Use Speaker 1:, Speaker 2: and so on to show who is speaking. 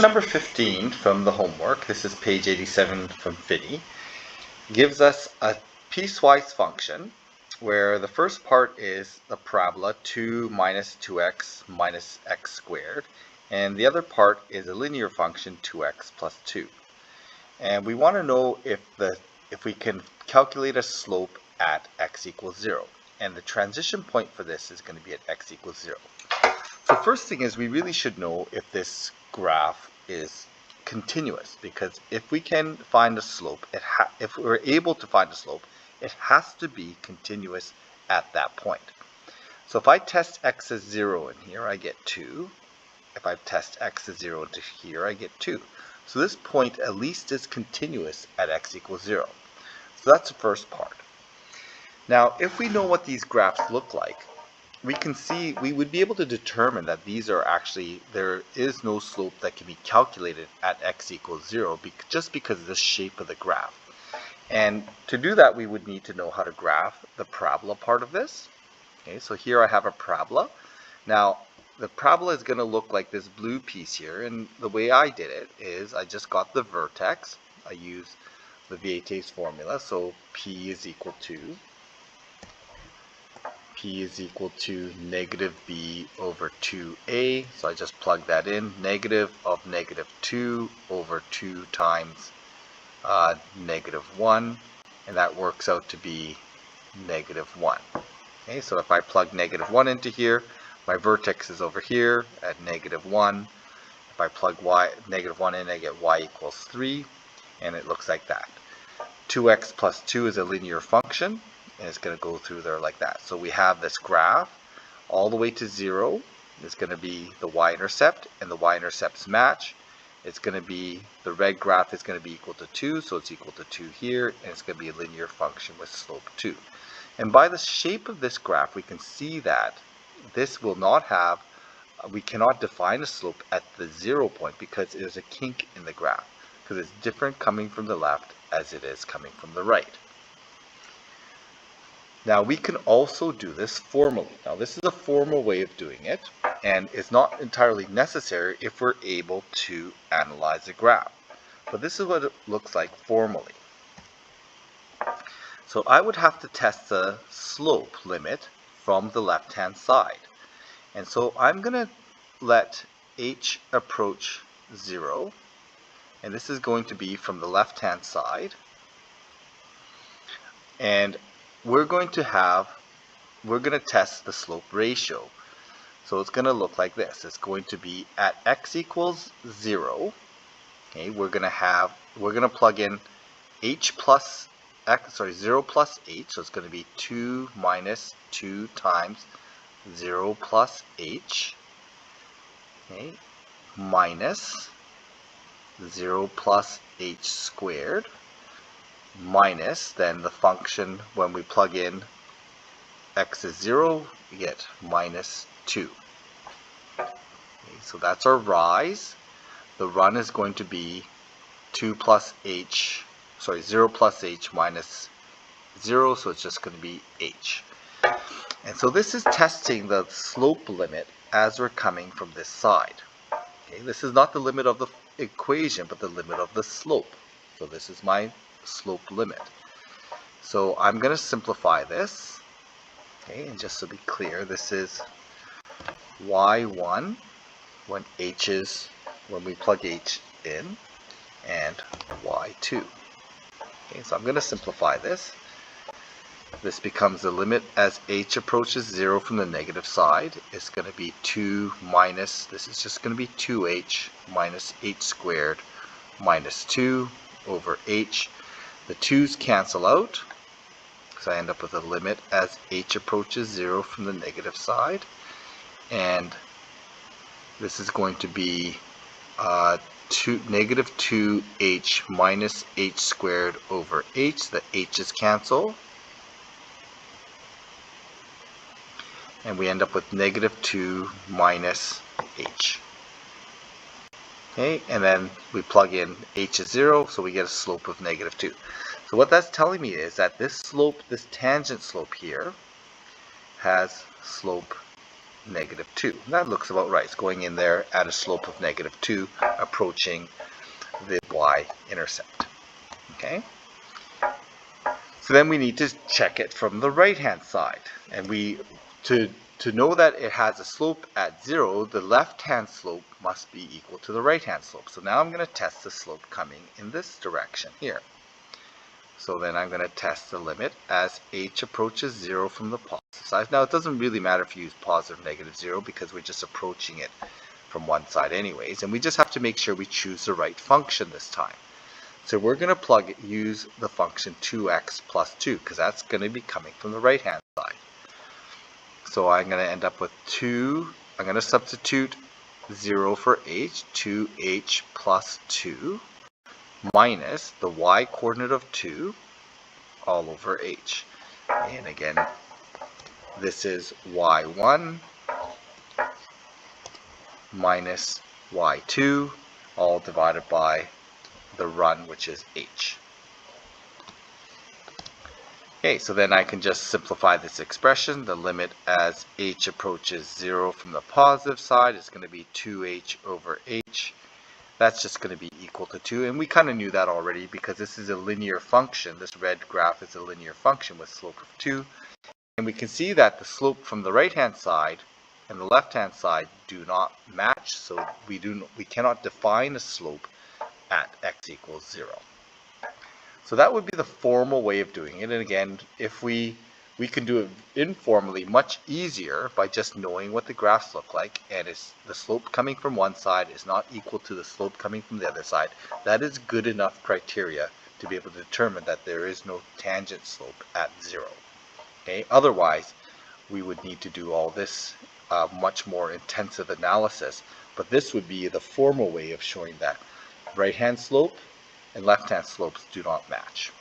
Speaker 1: Number 15 from the homework, this is page 87 from Finney, gives us a piecewise function where the first part is the parabola 2 minus 2x minus x squared, and the other part is a linear function 2x plus 2. And we want to know if we can calculate a slope at x equals 0. And the transition point for this is going to be at x equals 0. So first thing is we really should know if this graph is continuous, because if we can find a slope, if we're able to find a slope, it has to be continuous at that point. So if I test x as 0 in here, I get 2. If I test x as 0 into here, I get 2. So this point at least is continuous at x equals 0. So that's the first part. Now, if we know what these graphs look like, we would be able to determine that these are actually, there is no slope that can be calculated at x equals 0 just because of the shape of the graph. And to do that, we would need to know how to graph the parabola part of this. Okay, so here I have a parabola. Now, the parabola is going to look like this blue piece here, and the way I did it is I just got the vertex. I used the Vieta's formula, so P is equal to negative b over 2a, so I just plug that in, negative of negative 2 over 2 times negative 1, and that works out to be negative 1. Okay, so if I plug negative 1 into here, my vertex is over here at negative 1. If I plug negative 1 in, I get y equals 3, and it looks like that. 2x plus 2 is a linear function, and it's going to go through there like that. So we have this graph all the way to 0 is going to be the y-intercept, and the y-intercepts match. It's going to be, the red graph is going to be equal to 2, so it's equal to 2 here, and it's going to be a linear function with slope 2. And by the shape of this graph, we can see that this will not have, we cannot define a slope at the 0 point because there's a kink in the graph, because it's different coming from the left as it is coming from the right. Now we can also do this formally. Now this is a formal way of doing it, and it's not entirely necessary if we're able to analyze a graph. But this is what it looks like formally. So I would have to test the slope limit from the left-hand side. And so I'm going to let h approach 0, and this is going to be from the left-hand side. And we're going to test the slope ratio. So it's going to look like this. It's going to be at x equals 0. Okay, we're going to plug in h plus x, 0 plus h. So it's going to be 2 minus 2 times 0 plus h. Okay, minus 0 plus h squared, minus then the function, when we plug in x is 0, we get minus 2. Okay, so that's our rise. The run is going to be 0 plus h minus 0, so it's just going to be h. And so this is testing the slope limit as we're coming from this side. Okay, this is not the limit of the equation, but the limit of the slope. So this is my slope limit. So I'm going to simplify this. Okay, and just to be clear, this is y1 when we plug h in, and y2. Okay, so I'm going to simplify this. This becomes the limit as h approaches 0 from the negative side. It's going to be 2 minus, this is just going to be 2h minus h squared minus 2 over h. The 2's cancel out, so I end up with a limit as h approaches 0 from the negative side. And this is going to be negative 2h minus h squared over h. The h's cancel. And we end up with negative 2 minus h. Okay, and then we plug in h is 0, so we get a slope of negative 2. So what that's telling me is that this slope, this tangent slope here, has slope negative 2. That looks about right. It's going in there at a slope of negative 2, approaching the y-intercept. Okay? So then we need to check it from the right-hand side. And to know that it has a slope at 0, the left-hand slope must be equal to the right-hand slope. So now I'm going to test the slope coming in this direction here. So then I'm going to test the limit as h approaches 0 from the positive side. Now it doesn't really matter if you use positive or negative 0 because we're just approaching it from one side anyways. And we just have to make sure we choose the right function this time. So we're going to use the function 2x plus 2 because that's going to be coming from the right hand side. So I'm going to end up with 2. I'm going to substitute 0 for h, 2h plus 2 minus the y coordinate of 2 all over h. And again, this is y1 minus y2 all divided by the run, which is h. Okay, so then I can just simplify this expression. The limit as h approaches 0 from the positive side is going to be 2h over h. That's just going to be equal to 2, and we kind of knew that already because this is a linear function. This red graph is a linear function with slope of 2, and we can see that the slope from the right hand side and the left hand side do not match, so we cannot define a slope at x equals 0. So that would be the formal way of doing it. And again, if we can do it informally much easier by just knowing what the graphs look like, and it's the slope coming from one side is not equal to the slope coming from the other side. That is good enough criteria to be able to determine that there is no tangent slope at 0. Okay? Otherwise, we would need to do all this much more intensive analysis, but this would be the formal way of showing that right-hand slope and left-hand slopes do not match.